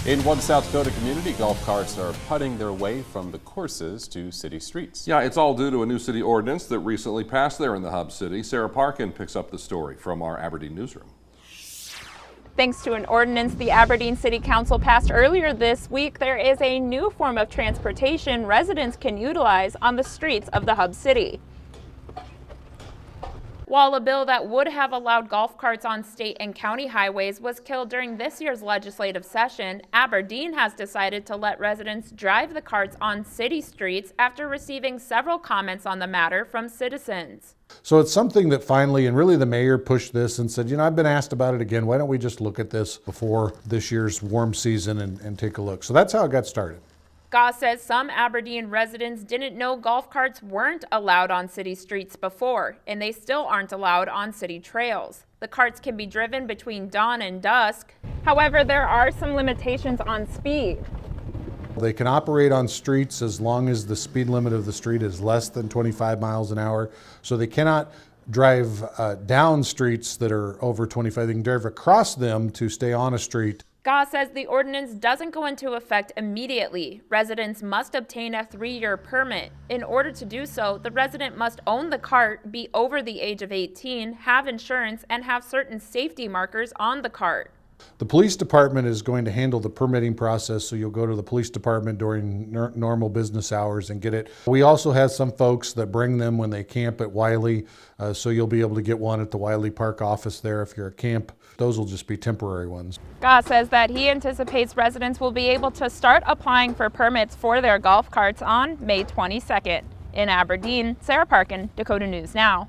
In one South Dakota community, golf carts are putting their way from the courses to city streets. Yeah, it's all due to a new city ordinance that recently passed there in the hub city. Sarah Parkin picks up the story from our Aberdeen newsroom. Thanks to an ordinance the Aberdeen City Council passed earlier this week, there is a new form of transportation residents can utilize on the streets of the hub city. While a bill that would have allowed golf carts on state and county highways was killed during this year's legislative session, Aberdeen has decided to let residents drive the carts on city streets after receiving several comments on the matter from citizens. So it's something that finally, and really the mayor pushed this and said, you know, I've been asked about it again. Why don't we just look at this before this year's warm season and take a look? So that's how it got started. Goss says some Aberdeen residents didn't know golf carts weren't allowed on city streets before, and they still aren't allowed on city trails. The carts can be driven between dawn and dusk. However, there are some limitations on speed. They can operate on streets as long as the speed limit of the street is less than 25 miles an hour. So they cannot drive down streets that are over 25. They can drive across them to stay on a street. Goss says the ordinance doesn't go into effect immediately. Residents must obtain a 3-year permit. In order to do so, the resident must own the cart, be over the age of 18, have insurance, and have certain safety markers on the cart. The police department is going to handle the permitting process, so you'll go to the police department during normal business hours and get it. We also have some folks that bring them when they camp at Wiley, so you'll be able to get one at the Wiley Park office there if you're at camp. Those will just be temporary ones. Goss says that he anticipates residents will be able to start applying for permits for their golf carts on May 22nd. In Aberdeen, Sarah Parkin, Dakota News Now.